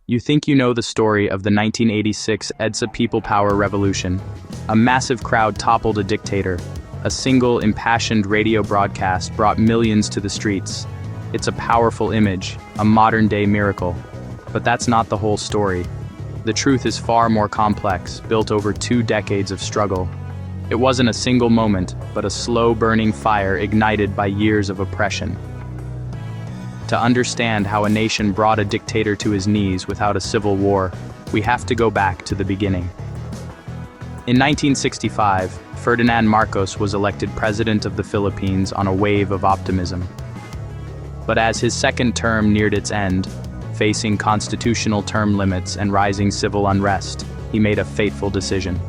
You think you know the story of the 1986 EDSA People Power Revolution. A massive crowd toppled a dictator. A single impassioned radio broadcast brought millions to the streets. It's a powerful image, a modern-day miracle. But that's not the whole story. The truth is far more complex, built over 2 decades of struggle. It wasn't a single moment, but a slow-burning fire ignited by years of oppression. To understand how a nation brought a dictator to his knees without a civil war, we have to go back to the beginning. In 1965, Ferdinand Marcos was elected president of the Philippines on a wave of optimism. But as his second term neared its end, facing constitutional term limits and rising civil unrest, he made a fateful decision.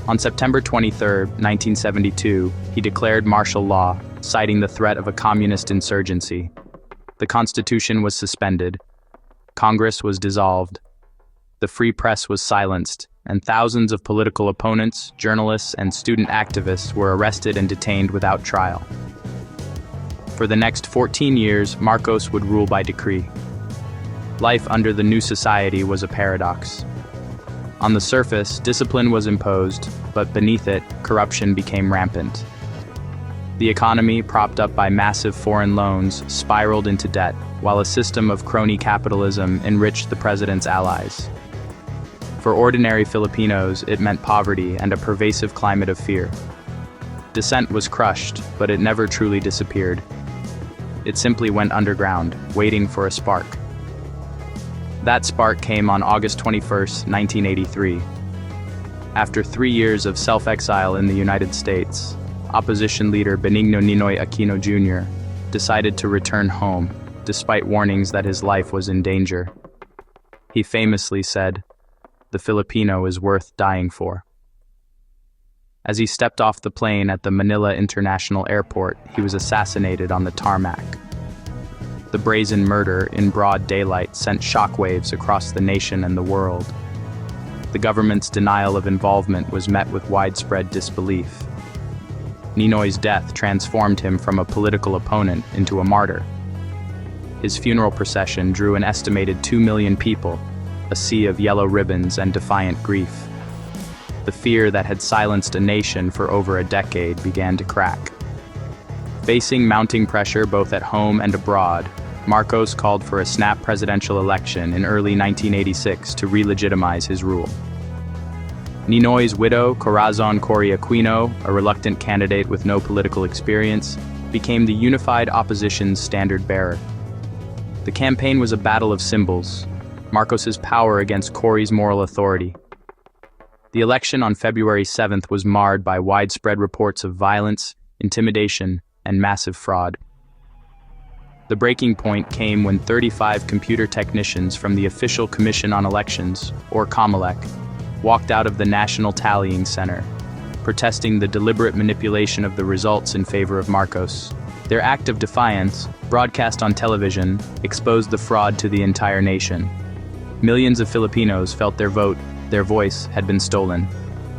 On September 23, 1972, he declared martial law, citing the threat of a communist insurgency. The Constitution was suspended, Congress was dissolved, the free press was silenced, and thousands of political opponents, journalists, and student activists were arrested and detained without trial. For the next 14 years, Marcos would rule by decree. Life under the new society was a paradox. On the surface, discipline was imposed, but beneath it, corruption became rampant. The economy, propped up by massive foreign loans, spiraled into debt, while a system of crony capitalism enriched the president's allies. For ordinary Filipinos, it meant poverty and a pervasive climate of fear. Dissent was crushed, but it never truly disappeared. It simply went underground, waiting for a spark. That spark came on August 21, 1983. After 3 years of self-exile in the United States, opposition leader Benigno Ninoy Aquino Jr. decided to return home, despite warnings that his life was in danger. He famously said, "The Filipino is worth dying for." As he stepped off the plane at the Manila International Airport, he was assassinated on the tarmac. The brazen murder in broad daylight sent shockwaves across the nation and the world. The government's denial of involvement was met with widespread disbelief. Ninoy's death transformed him from a political opponent into a martyr. His funeral procession drew an estimated 2 million people, a sea of yellow ribbons and defiant grief. The fear that had silenced a nation for over a decade began to crack. Facing mounting pressure both at home and abroad, Marcos called for a snap presidential election in early 1986 to re-legitimize his rule. Ninoy's widow, Corazon Cory Aquino, a reluctant candidate with no political experience, became the unified opposition's standard-bearer. The campaign was a battle of symbols, Marcos's power against Cory's moral authority. The election on February 7th was marred by widespread reports of violence, intimidation, and massive fraud. The breaking point came when 35 computer technicians from the Official Commission on Elections, or COMELEC, walked out of the National Tallying Center, protesting the deliberate manipulation of the results in favor of Marcos. Their act of defiance, broadcast on television, exposed the fraud to the entire nation. Millions of Filipinos felt their voice had been stolen.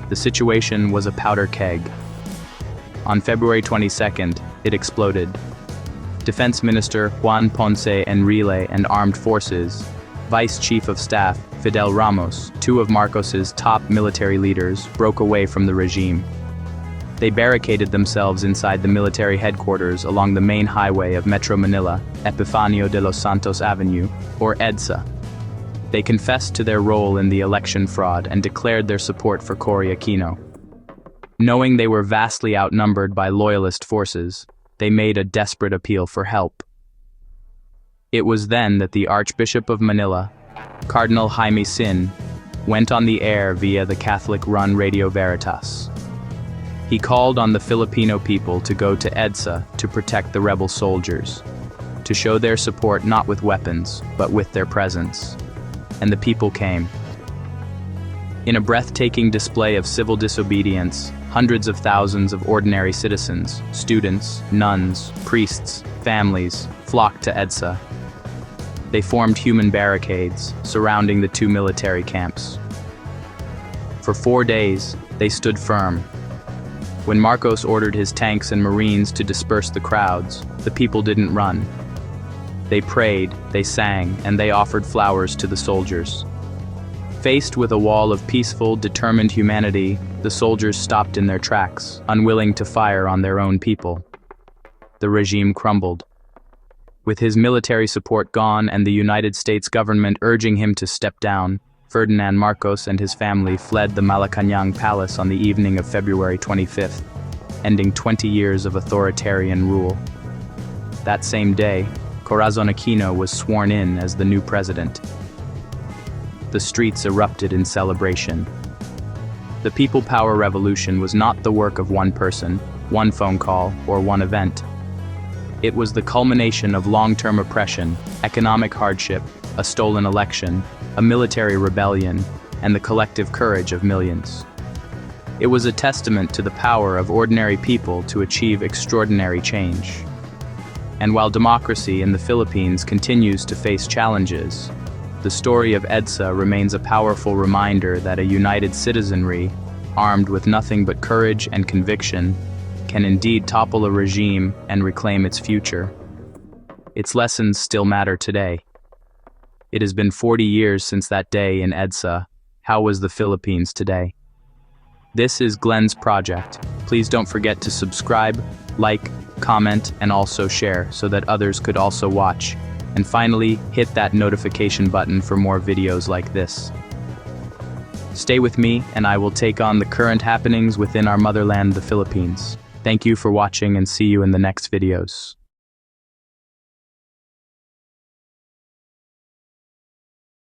The situation was a powder keg. On February 22nd, it exploded. Defense Minister Juan Ponce Enrile and Armed Forces, Vice Chief of Staff Fidel Ramos, 2 of Marcos's top military leaders, broke away from the regime. They barricaded themselves inside the military headquarters along the main highway of Metro Manila, Epifanio de los Santos Avenue, or EDSA. They confessed to their role in the election fraud and declared their support for Cory Aquino. Knowing they were vastly outnumbered by loyalist forces, they made a desperate appeal for help. It was then that the Archbishop of Manila, Cardinal Jaime Sin, went on the air via the Catholic-run Radio Veritas. He called on the Filipino people to go to EDSA to protect the rebel soldiers, to show their support not with weapons, but with their presence. And the people came. In a breathtaking display of civil disobedience, hundreds of thousands of ordinary citizens, students, nuns, priests, families, flocked to EDSA. They formed human barricades surrounding the 2 military camps. For 4 days, they stood firm. When Marcos ordered his tanks and Marines to disperse the crowds, the people didn't run. They prayed, they sang, and they offered flowers to the soldiers. Faced with a wall of peaceful, determined humanity, the soldiers stopped in their tracks, unwilling to fire on their own people. The regime crumbled. With his military support gone and the United States government urging him to step down, Ferdinand Marcos and his family fled the Malacañang Palace on the evening of February 25th, ending 20 years of authoritarian rule. That same day, Corazon Aquino was sworn in as the new president. The streets erupted in celebration. The People Power Revolution was not the work of one person, one phone call, or one event. It was the culmination of long-term oppression, economic hardship, a stolen election, a military rebellion, and the collective courage of millions. It was a testament to the power of ordinary people to achieve extraordinary change. And while democracy in the Philippines continues to face challenges, the story of EDSA remains a powerful reminder that a united citizenry, armed with nothing but courage and conviction, can indeed topple a regime and reclaim its future. Its lessons still matter today. It has been 40 years since that day in EDSA. How was the Philippines today? This is Glenn's project. Please don't forget to subscribe, like, comment, and also share so that others could also watch. And finally, hit that notification button for more videos like this. Stay with me, and I will take on the current happenings within our motherland, the Philippines. Thank you for watching, and see you in the next videos.